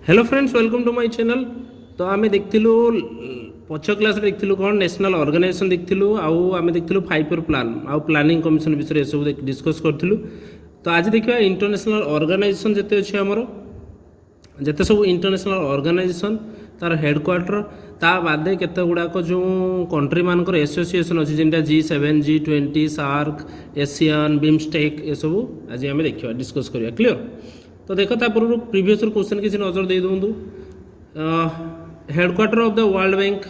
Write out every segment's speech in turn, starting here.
Hello friends, welcome to my channel. तो आम देखिलु पछ क्लास देखिलु कौन नेशनल ऑर्गेनाइजेशन देखिलु आम देखिलु 5 ईयर प्लान आउ प्लानिंग कमिशन विषय सब डिस्कस करथिलु। तो आज देखिए इंटरनेशनल ऑर्गेनाइजेशन जिते अच्छे आमर जिते सब इंटरनेशनल ऑर्गेनाइजेशन तार हेडक्वार्टर ता बादे केते गुड़ाक जो कंट्री मानकर एसोसिएशन अच्छी जमीन G7 G20 SAARC Asian BIMSTEC ये सब आज आम देखा डिस्कस करिया क्लियर। तो देख ता पूर्व प्रीवियस क्वेश्चन किसी नजर दे दूँ। Headquarter of the World Bank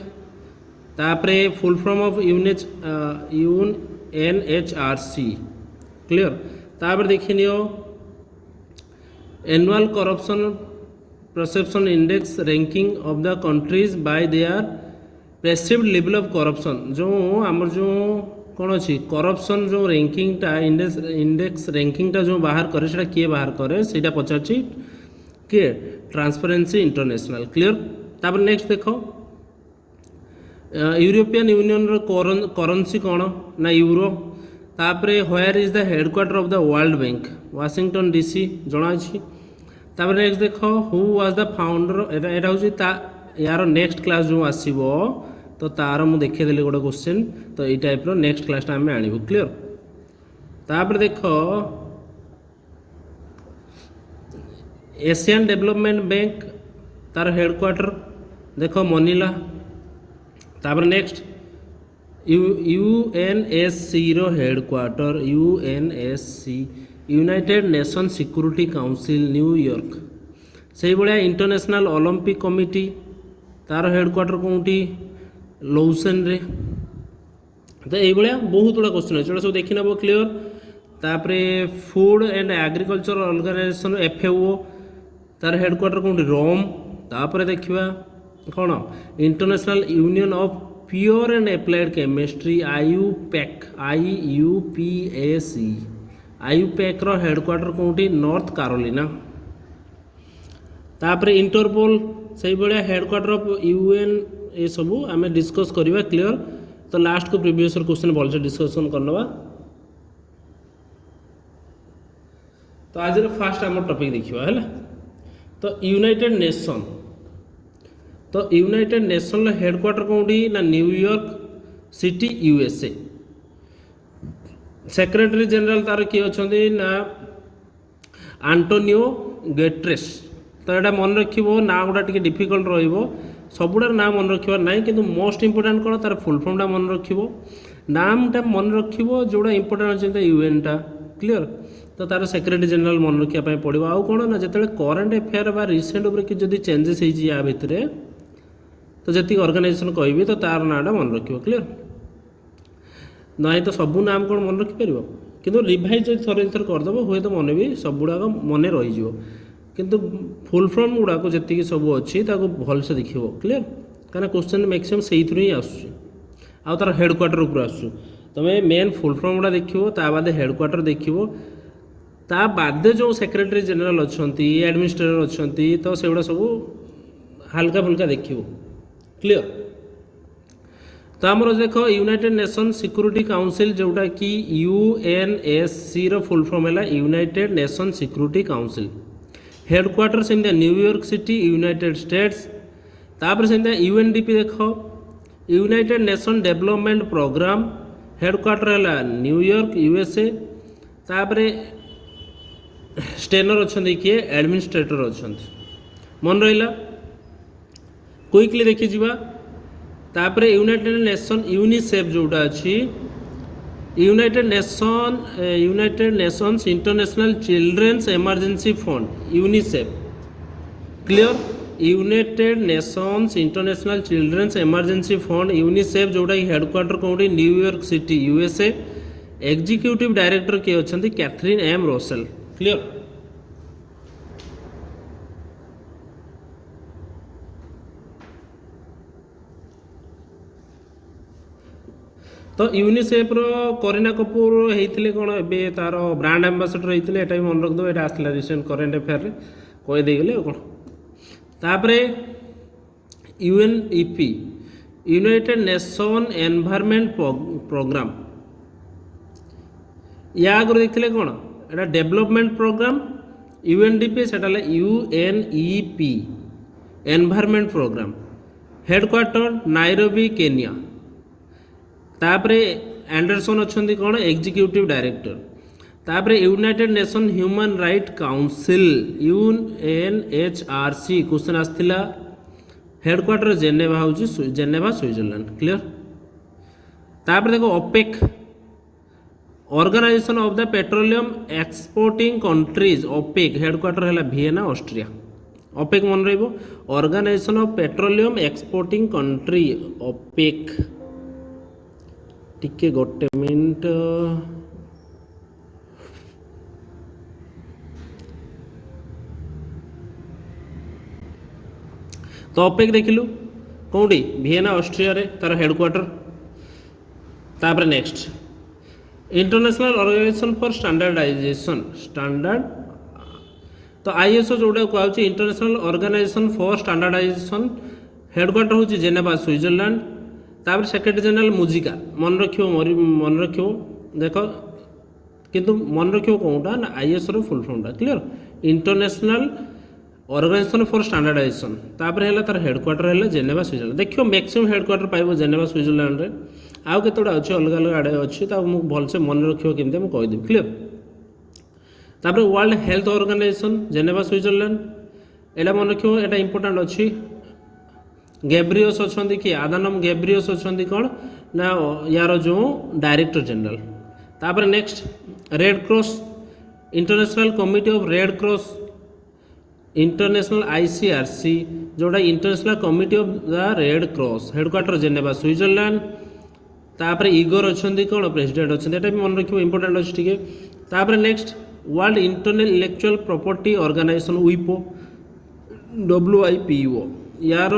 तापरे full form of UNHRC clear. तापर देखी नियो annual corruption perception index ranking of the countries by their perceived level of corruption जो आमर जो कौन अच्छी करप्शन जो रैंकिंगटा इंडेक्स रैंकिंगटा जो बाहर करे से किए बाहर करे से पचार किए ट्रांसपेरेंसी इंटरनेशनल क्लियर। तापर नेक्स्ट देख यूरोपियन यूनियन करेंसी कौन ना यूरो। तापरे where is the headquarter of the World bank Washington DC जना अच्छी। तापर नेक्स्ट देख हु वाज द फाउंडर एटा हूँ यार नेक्स्ट क्लास जो आसो तो तार मुझे देखीदेली गोटे क्वेश्चन तो ये टाइप नेक्स्ट क्लास आम आणबू क्लियर। तापर देख एशियन डेवलपमेंट बैंक तार हेडक्वार्टर देख मनीला। तापर नेक्स्ट UNSC रो headquarter UNSC United nation security Council New York. से भाया इंटरनेशनल ओलंपिक कमिटी तार हेडक्वार्टर कौटी लौसेन रे। तो ये बहुत गुड़ा क्वेश्चन अच्छे सब देखी नब क्लियर। तापरे Food and agriculture Organization FAO तार हेडक्वार्टर कौटी रोम। तापर देखा कौन International union of pure and applied chemistry IUPAC रो हेडक्वार्टर कौटी नॉर्थ कैरोलिना। तापर इंटरपोल से भाया हेडक्वार्टर ऑफ UN ये सब आम डिस्कस करवा क्लियर। तो लास्ट को प्रीवियस क्वेश्चन भलसे डिस्कसन करनवा। तो आज फास्ट आम टॉपिक देखा है। तो यूनाइटेड नेशन तो यूनाइटेड नेशन हेडक्वार्टर कौटी ना New York city USA। Secretary general तार किए अच्छा ना आंटोनियो गेट्रेस। तो यहाँ मन रखिबो ना गुड़ा टी डिफिकल्ट रहिबो सबुडार नाम मन रखिबार ना कि मोस्ट इंपोर्टेंट कौन तार फुल फॉर्मटा मन रखिबो नामटा मन रखिबो जोड़ा इंपोर्टेंट अच्छे UN टा क्लियर। तो तार सेक्रेटरी जनरल मन रखापी पड़ो आउ कौन ना जो करेन्ट अफेयर बा रिसेंट उपर कि जदि चेंजेस या भितर तो जी ऑर्गेनाइजेशन कहि तो तार नाटा मन रखिबो क्लियर। ना तो सबू नाम कौन मन रखिपर कि रिभाइज थर थर करदेव हुए तो मन भी सब गुड़ाक मन रही किंतु फुल फॉर्म गुड़ाक जी सब अच्छी भलसे देख क्लियर कहीं क्वेश्चन मैक्सिमम से ही आउ तार हेडक्वार्टर उपर आसु तुम्हें मेन फुल फॉर्म गुड़ा देखो ताद हेडक्वार्टर देखो ता बादे जो सेक्रेटरी जनरल अच्छा एडमिनिस्ट्रेटर अच्छा तो से गुड़ा सब हल्का फुल्का देखो क्लियर। तो आमर देख यूनाइटेड नेशन सिक्योरिटी काउंसिल जोटा कि UNSC रो फुल फॉर्म है united nation security council. Headquarter से न्यूयॉर्क सिटी यूनाइटेड स्टेट्स। तापर से UNDP देख united nation development programme headquarter है न्यूयॉर्क USA। तापर स्टेनर अच्छा किए एडमिनिस्ट्रेटर अच्छा मन रहा क्विकली देखी जावा। तापर यूनाइटेड नेशन यूनिसेफ जोटा अच्छी United Nations International Children's Emergency Fund UNICEF clear. United Nations International Children's Emergency Fund UNICEF जोटा हेडक्वार्टर कौटी New York city USA। Executive director किए अच्छा कैथरीन M रोसेल क्लियर। तो यूनिसेफ रो करीना कपूर होते कौन ए तार ब्रांड एम्बासेडर होते ये मन रखिदेव ये आसला रिसेंट करेन्ट अफेयर कहीदेगले कौन। तापर UNEP United nation environment Programme या आगे देखते कौन एटा डेवलपमेंट प्रोग्राम UNDP से UNEP Environment Programme headquarter Nairobi Kenya तापरे एंडरसन अच्छी कौन एग्जीक्यूटिव डायरेक्टर तापरे United Nation Human Right Council UNHRC question आसला हेडक्वार्टर जेनेवा हूँ जेनेवा स्विट्जरलैंड क्लियर तापर देखो OPEC Organisation of the Petroleum Exporting Countries OPEC headquarter है वियना ऑस्ट्रिया ओपेक मन रही Organisation of Petroleum Exporting Country OPEC टिके गोटे मिनट तो ओपेक देखिलु कौटी वियना ऑस्ट्रिया रे तार हेडक्वार्टर तापर next international organisation for standardisation standard तो ISO जोटा कहूँ international organisation for standardisation headquarter हूँ जेनेवा स्विट्जरलैंड तापर सेक्रेटरी जनरल मुजिका मन रखियो देख किंतु मन रखियो कौनटा ना ISO रो फुल फॉर्मटा clear international organisation for standardisation तापर है तार हेडक्वार्टर है जेनेवा स्विट्जरलैंड देखियो मैक्सिमम हेडक्वार्टर पाइब जेनेवा स्विट्जरलैंड रे आउ केतोड़ा अच्छे अलग अलग आड़े अच्छी भलसे मन रखियो केमती मुझे कहीदेवी क्लियर तापर World Health Organisation Geneva Switzerland एटा मन रखियो एटा इंपोर्टेंट अच्छी गैब्रियस अच्छा कि आदानम गैब्रियस अच्छा कौन ना यार जो डायरेक्टर जनरल तापर next red cross international Committee of Red cross international ICRC जोड़ा international Committee of the Red cross headquarter Geneva Switzerland तापर इगोर अच्छा कौन प्रेसिडेंट अच्छा यहाँ भी मन रखिए इंपोर्टेंट अच्छे टे तापर next World Intellectual Property Organisation WIPO WIPO यार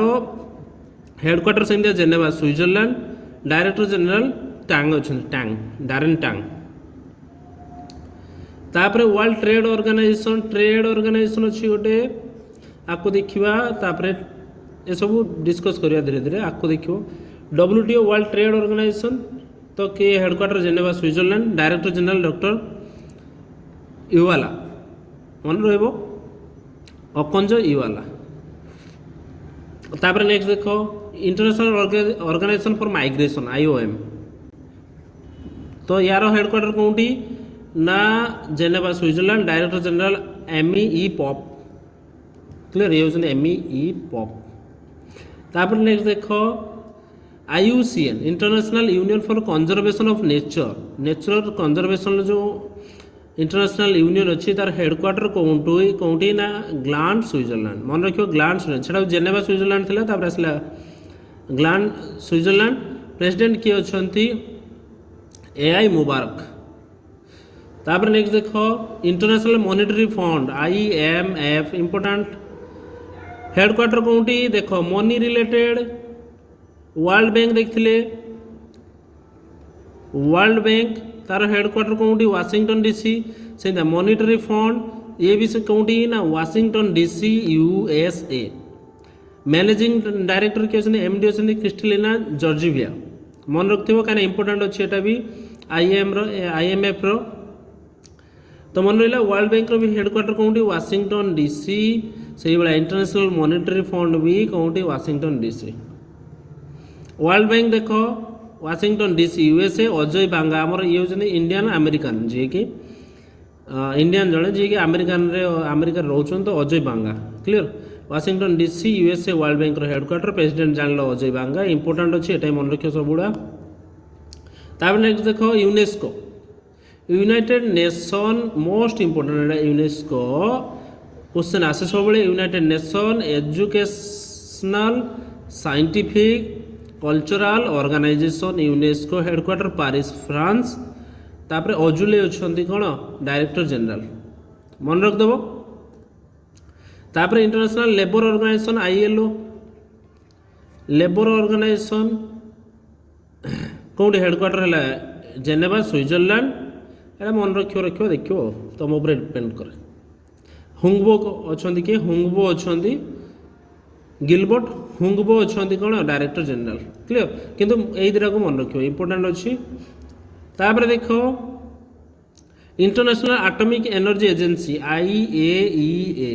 हेडक्वार्टर से Geneva Switzerland director general Tang अच्छा टांग डारेन टांग तापर वर्ल्ड ट्रेड ऑर्गेनाइजेशन अच्छी गोटे आपको देखा तापर ये सब डिस्कस करिया धीरे धीरे आपको देखो WTO वर्ल्ड ट्रेड ऑर्गेनाइजेशन तो के headquarter Geneva Switzerland director general doctor Iweala मन रहिबो अकंज इवाला तापर नेक्स्ट देखो international organisation for migration IOM तो यार हेडक्वार्टर कौटी ना Geneva Switzerland director general MEE Pope clear ये होचन MEE पॉप तापर नेक्स्ट देखो IUCN international union for conservation of nature conservation जो इंटरनेशनल यूनियन अच्छी तार हेडक्वार्टर कौटी ना ग्लांड स्विट्जरलैंड मन रखियो ग्लांड स्विट्जरलैंड जेनेवा स्विट्जरलैंड थिला तापर आसला ग्लांड स्विट्जरलैंड प्रेसिडेंट किए अच्छी AI मुबारक तापर नेक्स्ट देखो international monetary fund IMF important headquarter कौटी देखो मनी रिलेटेड वर्ल्ड बैंक देखिले वर्ल्ड बैंक तार हेडक्वार्टर कौटी वाशिंगटन DC से मॉनेटरी फंड ये भी से कौटी ना Washington DC USA managing director किए MD अच्छे क्रिस्टलिना जॉर्जिविया मन रखियो कहीं इंपोर्टेंट अच्छे एटा भी IMF रो तो मन रहा वर्ल्ड बैंक रो भी हेडक्वार्टर कौटी वाशिंगटन DC से इंटरनेशनल मॉनेटरी फंड भी कौटी वाशिंगटन DC वर्ल्ड बैंक देखो वाशिंगटन DC USA अजय बांगा आमर ये होचंदी इंडियन अमेरिकन जी कि इंडियन जड़े जी कि अमेरिका रोचन तो Ajay Banga clear Washington DC USA world bank रो हेडक्वार्टर प्रेसिडेंट जान अजय बांगा इंपोर्टेंट अच्छे ये मन रखियो सबुड़ा तापर नेक्स्ट देखो UNESCO United nation most important UNESCO question आसे सब united nation educational scientific cultural organisation UNESCO headquarter Paris France तापर अजुले अच्छा कौन डायरेक्टर जनरल मन रखदेव तापर international labour organisation ILO labour organisation कौटी हेडक्वार्टर है जेनेवा स्विट्जरलैंड एटा मन रखियो देखियो तुम ऊपर डिपेंड करे हुंगबो अच्छा कि हुंगबो अच्छा गिलबर्ट हुंगबो अच्छा कौन डायरेक्टर जनरल क्लियर किंतु यही दुटा को मन रखियो इंपोर्टेंट अच्छी तापर देखो international atomic energy agency IAEA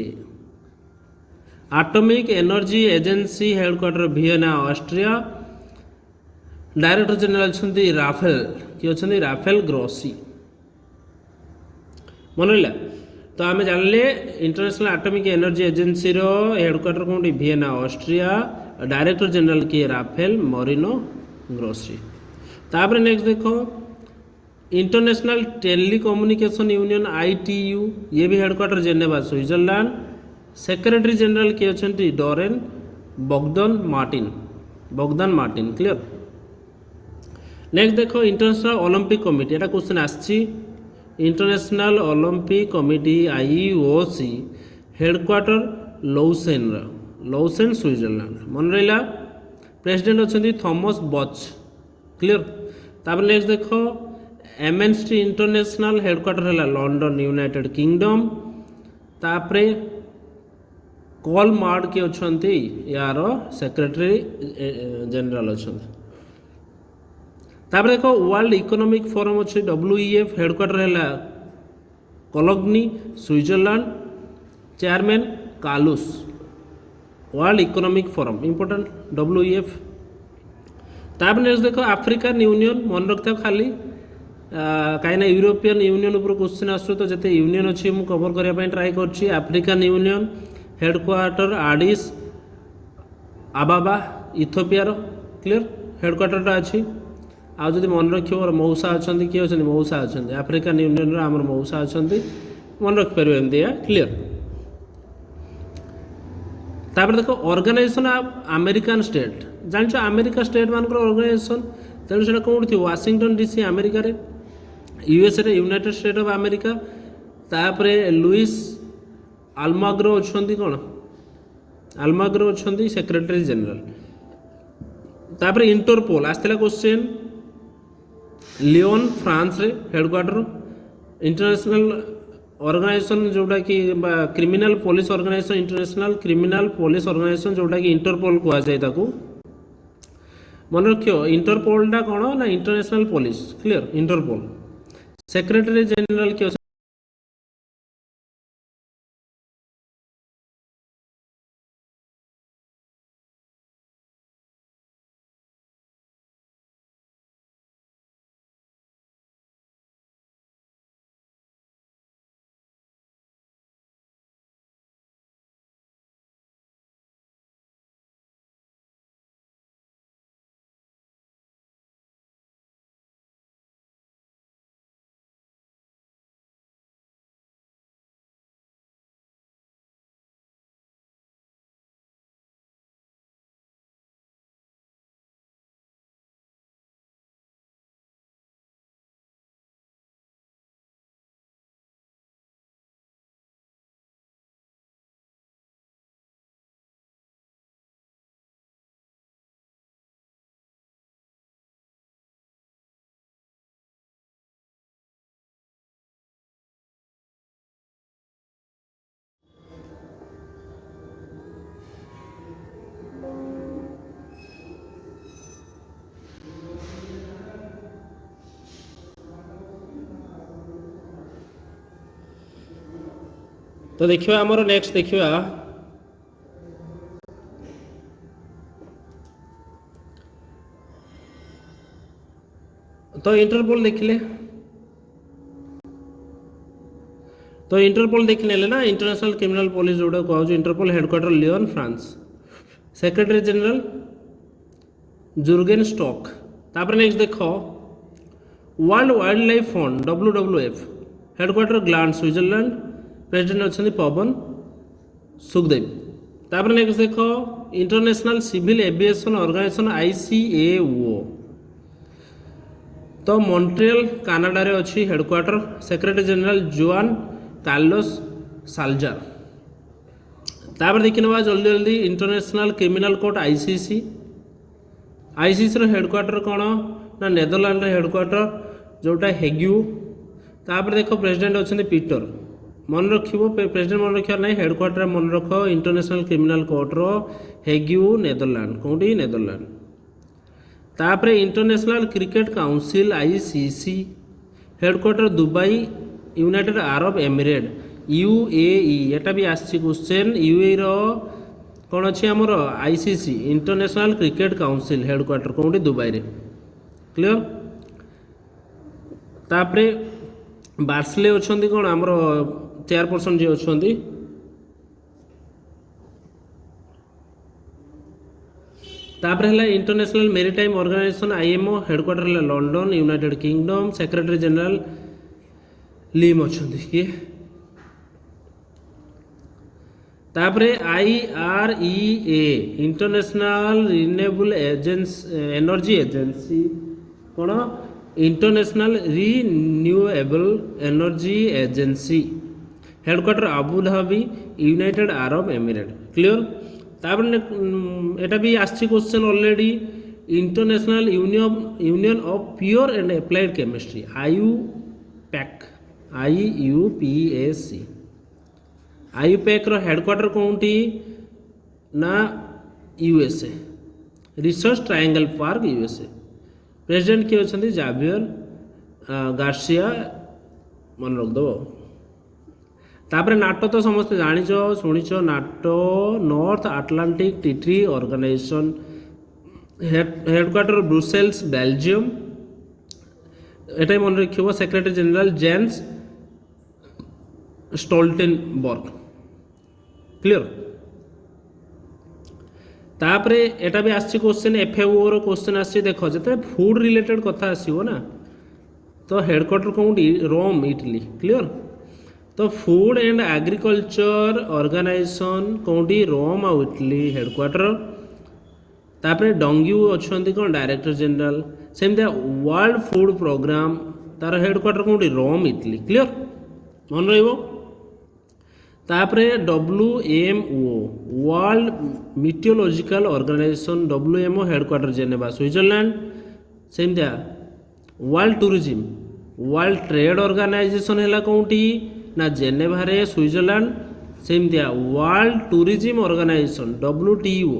atomic energy agency headquarter Vienna Austria director general अच्छा राफेल किए अच्छा राफेल ग्रोसी मन रहा तो आम जानले international atomic energy agency headquarter कौन वियना ऑस्ट्रिया डायरेक्टर जनरल किए राफेल मरिनो ग्रोसी तापर नेक्स्ट देखो इंटरनेशनल टेलीकम्युनिकेशन यूनियन ITU ये भी headquarter Geneva Switzerland secretary general किए अच्छा Doreen Bogdan Martin clear. Next देखो इंटरनेशनल ओलंपिक कमिटी एटा क्वेश्चन आछि international Olympic committee IOC headquarter Lausanne Switzerland मन रहा प्रेसिडेंट अच्छा थॉमस बच क्लियर। तापर नेक्स्ट देखो एमएनसी इंटरनेशनल हेडक्वार्टर है लंडन यूनाइटेड किंगडम तापरे कॉल मार्ड किए अच्छा यार सेक्रेटरी जनरल अच्छा। तापर देखो वर्ल्ड इकोनॉमिक फोरम अच्छे WEF हेडक्वार्टर है Cologny Switzerland chairman Klaus world economic forum important WEF। तापर नेक्स्ट देखो अफ्रीकन यूनियन मन रखता खाली कहीं यूरोपियन यूनियन ऊपर क्वेश्चन आसो तो जिते यूनियन अच्छी मुझे कवर करने ट्राए कर African union headquarter Addis Ababa Ethiopia clear हेडक्वार्टरटा अच्छी आज मन रख मौसा अच्छा किए अच्छा मौसा अच्छा अफ्रीकन यूनियन आम मौसा अच्छा मन रखिपर एमती क्लियर। तापर देखो ऑर्गेनाइजेशन ऑफ अमेरिकन स्टेट जान अमेरिका स्टेट मान ऑर्गेनाइजेशन तेणु से कौन थी वाशिंगटन DC अमेरिका रे USA रे यूनाइटेड स्टेट ऑफ अमेरिका तापरे लुइस आलमाग्रो अच्छा कौन आलमाग्रो अच्छा सेक्रेटरी जनरल। तापर इंटरपोल आसला क्वेश्चन लियोन फ्रांस रे हेडक्वार्टर इंटरनेशनल ऑर्गेनाइजेशन जोटा कि criminal police organisation international criminal police organisation जोटा कि इंटरपोल कह जाए मन रखियो इंटरपोलटा कौन ना international police clear Interpol secretary general किए तो देखिए आमर नेक्स्ट देखिए तो इंटरपोल देखिले तो इंटरपोल देखने ना इंटरनेशनल क्रिमिनल पुलिस जोड़ा कहूँ interpole headquarter Lyon France secretary general Jurgen stock. तापर नेक्स्ट देखो world wild life fund WWF headquarter gland Switzerland president अच्छा पवन सुखदेव। तापर नेक्स्ट देखो international civil aviation organisation ICAO तो मॉन्ट्रियल कनाडा रे अच्छी headquarter secretary general Juan Carlos साल्जार। तापर देखी ना जल्दी जल्दी इंटरनेशनल क्रिमिनल कोर्ट ICC रो हेडक्वार्टर कौन ना नेदरलैंड हेडक्वार्टर जोटा हेग्यू। तापर देखो प्रेसिडेंट अच्छा पीटर मन रखिबो प्रेसिडेंट मन रखिया नहीं हेडक्वार्टर मन रख इंटरनेशनल क्रिमिनल कोर्ट रो हेग्यू नेदरलैंड कौटी नेदरलैंड। तापर international cricket council ICC headquarter Dubai United Arab emirate UAE एटा भी आसी क्वेश्चन UAE रो कौन अच्छी आमर ICC international cricket council headquarter कौटी दुबई रे क्लियर। तापरे बार्सले अच्छा कौन आमर चेयरपर्सन जी अच्छा तापर है international maritime organisation IMO headquarter है London United Kingdom secretary general Lim अच्छा किए। तापर IREA international renewable energy agency कौन international renewable energy agency headquarter Abu Dhabi United Arab Emirate clear. तापर एटा भी आछि question already international union of pure and applied chemistry IUPAC IUPAC रो headquarter कौटी ना USA research triangle park USA president किए अच्छा जावियर गार्सिया मन रखिदेव। तापर नाटो तो समस्त जानिच शुणिच NATO North Atlantic treaty organisation headquarter Brussels Belgium एटा मन रखियो secretary general Jens Stoltenberg clear. तापर एटा भी आछि क्वेश्चन FAO रो क्वेश्चन आछि देखो जते फूड रिलेटेड कथा आसीबो ना तो हेडक्वार्टर कौटी रोम इटली क्लियर। तो फूड एंड एग्रीकल्चर ऑर्गेनाइजेशन कौटी रोम आ इटली हेडक्वार्टर। तापर डंग्यू अच्छा कौन डायरेक्टर जनरल सेमती वर्ल्ड फूड प्रोग्राम तार हेडक्वार्टर कौटी रोम इटली क्लियर मन रहिबो। तापर WMO world meteorological organisation WMO headquarter Geneva Switzerland सेमती world tourism world trade organisation है कौटी ना जेनेवा रे स्विट्जरलैंड सेमती वर्ल्ड टूरिज्म ऑर्गेनाइजेशन WTO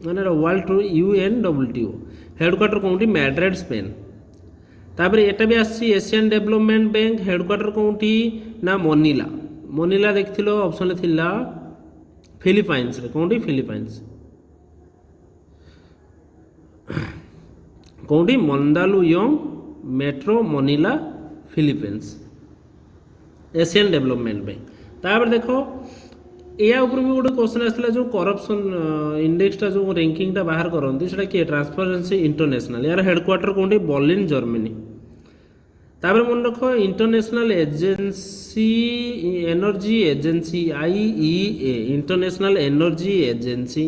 माने वर्ल्ड UNWTO हेडक्वार्टर कौटी मैड्रिड स्पेन। तापर एटा भी आसी एशियन डेवलपमेंट बैंक हेडक्वार्टर कौटी ना मनीला मनीला देखिलो ऑप्शन थिला फिलिपाइंस रे कौटी फिलिपाइंस कौटी Mandaluyong Metro Manila Philippines Asian development bank. तापर देखो या ऊपर भी गोटे क्वेश्चन आसला जो करप्शन इंडेक्सटा जो रैंकिंगटा बाहर करती से किए ट्रांसपेरेंसी इंटरनेशनल यार हेडक्वार्टर कौटी बर्लिन जर्मनी। तापर मन रख international agency energy agency IEA international energy agency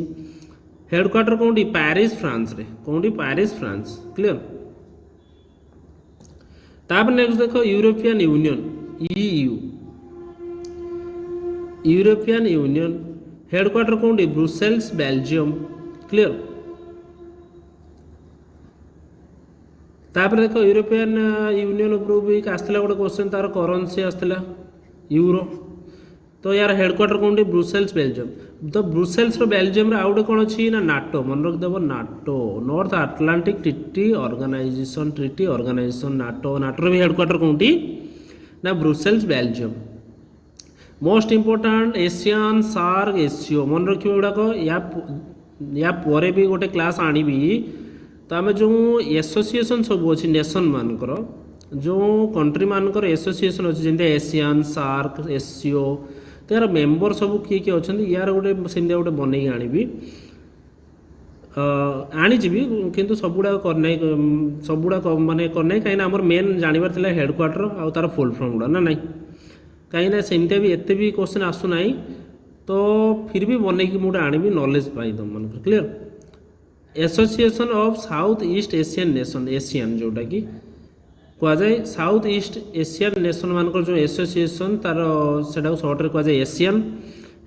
headquarter कौटी पेरिस फ्रांस रे कौटी पेरिस फ्रांस क्लियर। तापर नेक्स्ट देखो European union EU European union headquarter कौटी ब्रुसेल्स बेल्जियम क्लियर। तापर देखो यूरोपियन यूनियन उपरू भी आसला गोटे क्वेश्चन तार करेन्सी आसला यूरो तो यार हेडक्वार्टर कौटी ब्रुसेल्स बेल्जियम। तो ब्रुसेल्स बेल्जियम आउ गोटे कौन अच्छी ना नाटो मन रखिदेव NATO North Atlantic treaty organisation NATO नाटोर भी हेडक्वार्टर कौटी ना Brussels Belgium. Most important Asian SAARC SCO मन रखिए गुड़ाक या पर भी गोटे क्लास आनी तो आम जो एसोसिएशन सब अच्छी नेशन मानकर जो कंट्री मानकर एसोसिएशन अच्छी जमी एशियन सार्क एसीओ तो यार मेम्बर सब किए किए अच्छा यार गोटे सेमती गोटे बनई आनी आनीची किंतु सबुड़ा करना सबुड़ा माने करना कहीं आम मेन जानवर हेडक्वार्टर आउ तार फुल फॉर्म गुड़ा ना नहीं कहीं सेमती भी एत भी क्वेश्चन आसूना तो फिर भी बनई मुझे आनी नॉलेज पाई तुम मन clear. Association of South East Asian Nation ASEAN जोटा कि कहुए साउथ ईस्ट एशियन नेशन मानक जो एसोसिएशन तार से सर्ट्रे कहुए एशियन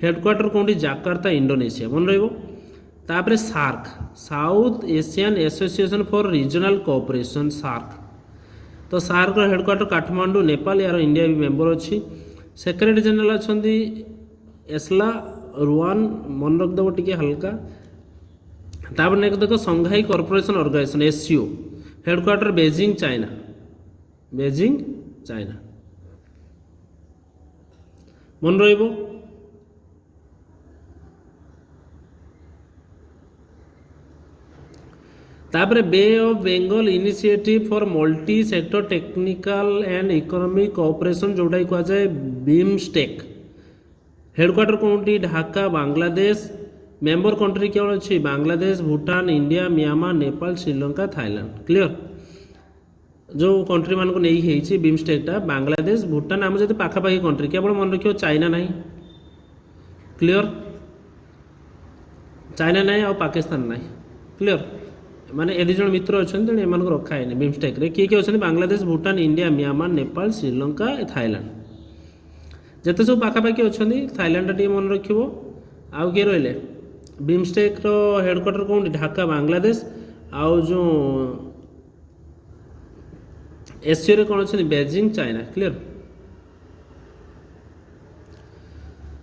हेडक्वार्टर कौटी जाकार्ता इंडोनेशिया मन रहा। SAARC South Asian Association for Regional Cooperation SAARC तो सार्क हेडक्वार्टर काठमांडू नेपाल यार इंडिया भी मेंबर अच्छी। सेक्रेटरी जनरल अच्छा एस्ला रुआन मन रखिदेव टी हल्का। तापर नेक्स्ट देखो Shanghai Corporation Organisation SCO headquarter Beijing China मन रहिबो। तापर bay of Bengal initiative for multi sector technical and economic cooperation जोटा कह जाए बिमस्टेक हेडक्वार्टर कौटी ढाका बांग्लादेश मेंबर कंट्री कौन अच्छी Bangladesh Bhutan India Myanmar Nepal Sri Lanka Thailand clear जो कंट्री मान को नहीं बिमस्टेकटा बांग्लादेश भूटान आम जो पाखापाखि कंट्री केवल मन रखियो चाइना नहीं क्लियर चाइना नहीं और पाकिस्तान नहीं क्लियर माने ए दुज मित्र अच्छा तेणु एम रखा है बिमस्टेक किए किए अच्छा Bangladesh Bhutan India Myanmar Nepal Sri Lanka Thailand जिते सब पाखापाखि अच्छा थाईलैंड टी मन रखियो आउ किए रही बिमस्टेक हेडक्वार्टर कौन ढाका बांग्लादेश आउ जो एशिया कौन अच्छे बेजिंग चाइना क्लियर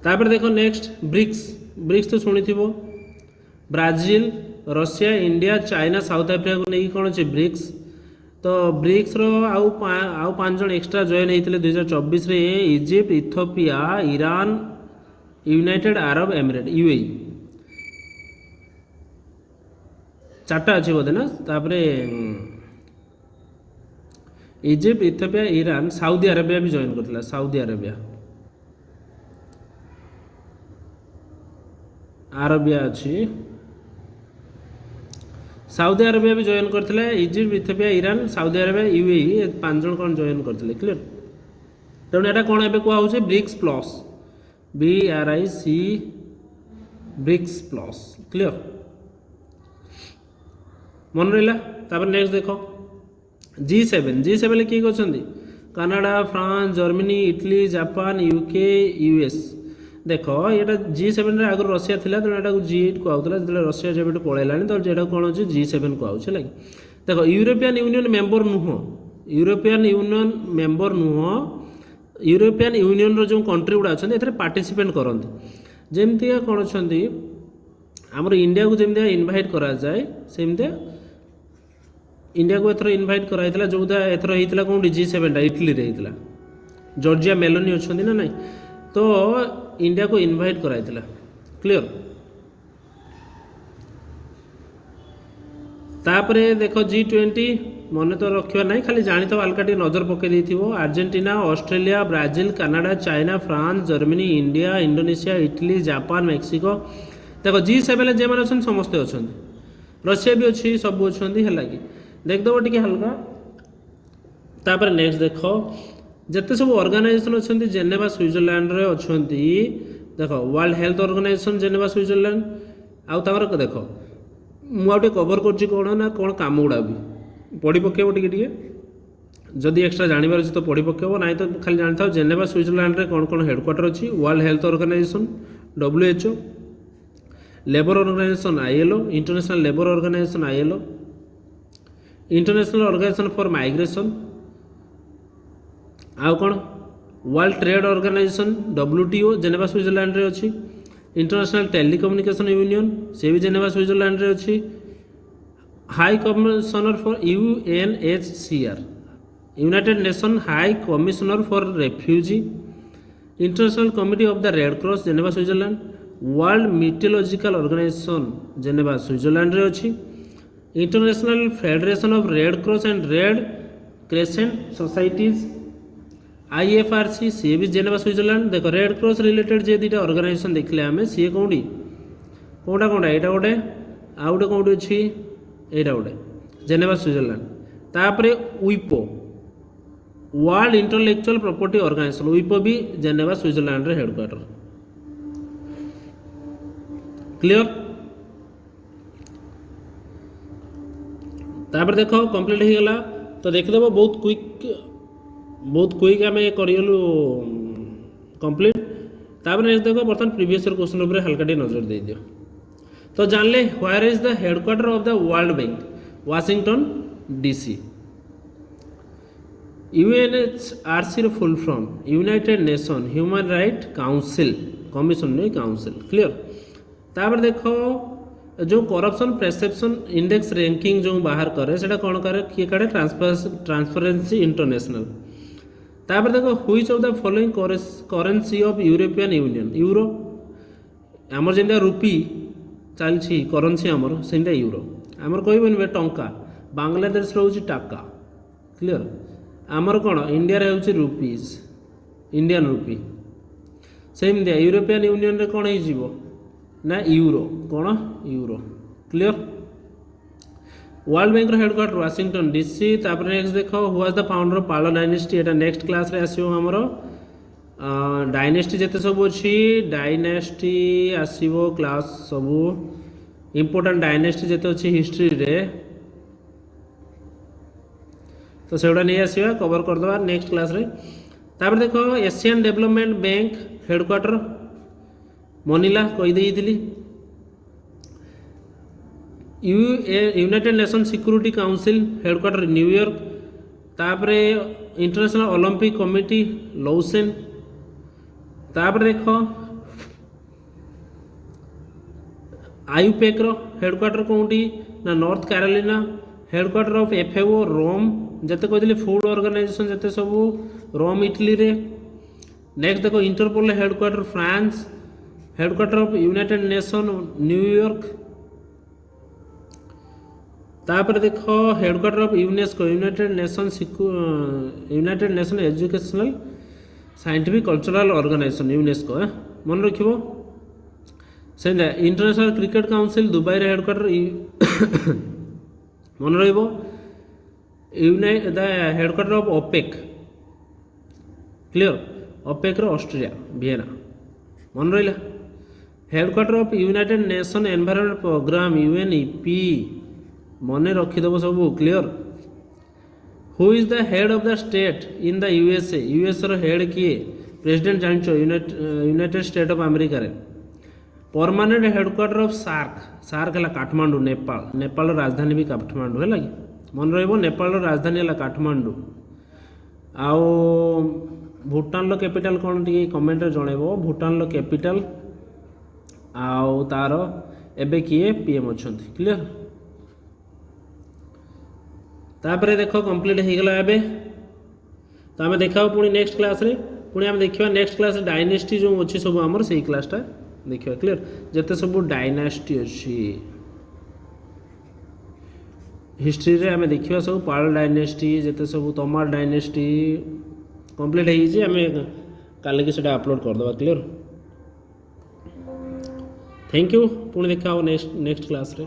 तापर देखो नेक्स्ट ब्रिक्स ब्रिक्स तो शुणी थी Brazil Russia India China south Africa को लेकिन कौन अच्छे ब्रिक्स तो ब्रिक्स आउ पाँच जन एक्सट्रा जॉइन होते 2024 Egypt Ethiopia Iran United Arab emirate UAE चार्टा अच्छे बोधे ना तापर Egypt Ethiopia Iran Saudi Arabia भी जॉइन करता साउदी अरेबिया अरेबिया अच्छी साउदी अरेबिया भी जॉइन करते Egypt Ethiopia Iran Saudi Arabia UAE पाँच जन कौन जॉइन करते क्लियर तेणु यहाँ कौन ए कहुचे BRICS plus BRIC BRICS plus clear मन रहा तापर नेक्स्ट देखो G7 किए अच्छा Canada France Germany Italy Japan UK US देख ये G7 आगुरी रशिया थी तेनाली यहाँ G8 कहला जो रशिया जब पलैला तो यहाँ कौन अच्छे G7 कहूँ देख यूरोपियन यूनियन मेंबर नुह यूरोपियन यूनियन मेंबर नुह यूरोपियन यूनियन रो जो कंट्री गुड़ा अच्छा ये पार्टिसिपेट करते जमती कौन अच्छा आमर इंडिया को जमी इनभाइट करा जाए सेमती इंडिया को एथर इनभाइट कराइला जो एथर होता कौन G7 इटली रे होता जॉर्जिया मेलोनी अच्छा ना ना तो इंडिया को इनभाइट कराइला क्लियर तापर देख G20 मन तो रखा ना खाली जानी तो हल्का नजर पकई Argentina Australia Brazil Canada China France Germany India Indonesia Italy Japan Mexico देख G7 जे मैंने अच्छा समस्ते अच्छा रशिया भी अच्छी सब अच्छा है कि देखदेव टी हल्का तापर नेक्स्ट देख जिते सब ऑर्गेनाइजेशन अच्छा जेनेवा स्विट्जरलैंड रे अच्छा देख World Health Organisation Geneva Switzerland आउर देख मुझे कवर कर कौन ना कौन कम गुड़ा भी पढ़ी पकेब टे जदि एक्सट्रा जानवर अच्छे तो पढ़ी पकेब ना तो खाली जानी था जेनेवा स्विट्जरलैंड रे कौन कौन हेडक्वार्टर अच्छी World Health Organisation WHO Labour organisation ILO International labour organisation ILO International organisation for Migration आउ कौन World trade Organisation WTO Geneva Switzerland रे अच्छी इंटरनेशनल टेलीकम्युनिकेशन यूनियन से भी जेनेवा स्विट्जरलैंड रे अच्छी High Commissioner for UNHCR United Nation High Commissioner for Refugee International Committee of the Red Cross Geneva Switzerland World meteorological Organisation Geneva Switzerland रे अच्छी International Federation of Red Cross and Red Crescent Societies IFRC सी भी Geneva Switzerland देख Red Cross related जे दुटा organisation देखले आमे सी कौटी कौटा कौटा यहाँ गोटे आउ गोटे कौटी अच्छी यहाँ गोटे जेनेवा स्विट्जरलैंड तापर WIPO World Intellectual Property Organisation WIPO भी जेनेवा स्विट्जरलैंड रे हेडक्वार्टर क्लियर तापर देख कंप्लीट हो गला तो देखदेव बहुत क्विक आम करगलु कंप्लीट तापर नेक्स्ट देख बर्तमान प्रीवियस ईयर क्वेश्चन उपर हल्का नजर दे दियो तो जानले where is the headquarter of the World bank Washington DC UNHRC full form United Nation Human Right council commission नहीं काउंसिल क्लियर तापर देखो जो करप्शन परसेप्शन इंडेक्स रैंकिंग जो बाहर करे सेटा कौन करे किए काड़े ट्रांसपेरेंसी इंटरनेशनल तापर देखो which of the following currency of European union euro आमर जेंटा रुपी चलछि करेंसी आमर सेंटा यूरो आमर कहबनि टंका बांग्लादेश रोचे टाका क्लियर आमर कौन इंडिया हूँ रुपीज इंडियन रुपी सेमती यूरोपियन यूनियन रे कौन हो ना यूरो कौन euro clear world bank headquarter Washington DC तापर नेक्स्ट देख who was the founder of Pala dynasty एटा नेक्स्ट क्लास रे आसीबो हमरो डायनेस्टी जेते सब अछि डायनेस्टी आसीबो क्लास सब इंपोर्टेंट डायनेस्टी जेते अछि हिस्ट्री रे तो सेटा नहीं आसवा कवर करदे नेक्स्ट क्लास रे तापर देख Asian development bank headquarter Manila कहीदी United nation security council headquarter New York तापरे इंटरनेशनल ओलंपिक कमिटी लौसेन तापर देख आयुपेक हेडक्वार्टर कौटी ना North Carolina headquarter of FAO Rome जते कहते फूड ऑर्गेनाइजेशन जते सब रोम इटली रे नेक्स्ट देखो Interpol headquarter France headquarter of United nation New York तापर देख headquarter of UNESCO United nation educational scientific cultural organisation UNESCO मन रखिबो से इंटरनेशनल क्रिकेट काउंसिल दुबई रे हेडक्वार्टर मन रहिबो the headquarter of OPEC clear OPEC रो ऑस्ट्रेलिया वियना मन रहिला headquarter of United nation environment programme UNEP मन रखिदेव सब clear who is the head of the state in the USA US रो हेड किए प्रेसिडेंट जान यूनाइटेड स्टेट ऑफ अमेरिका रे permanent headquarter of SAARC SAARC है काठमांडू नेपाल नेपाल राजधानी भी काठमांडू है कि मन रहिबो नेपाल राजधानी है काठमांडू आओ भूटान रो कैपिटल कौन टी कमेंट जनइबो भूटान रो कैपिटल आओ तार एबे किए पीएम अछंती क्लियर तापर देख कंप्लीट हो गला एबे तो आम देखा पुणी नेक्स्ट क्लास रे पुणी आम देखा नेक्स्ट क्लास डायनेस्टी जो अच्छी सब आमर से क्लासटा देखा क्लियर जिते सब डायनेस्टी अच्छी हिस्ट्री रे आम देखा सब पाल डायनेस्टी जिते सब तोमार डायनेस्टी कंप्लीट हो आम काल की अपलोड करदे क्लियर थैंक यू पुणी देखा नेक्स्ट क्लास रे।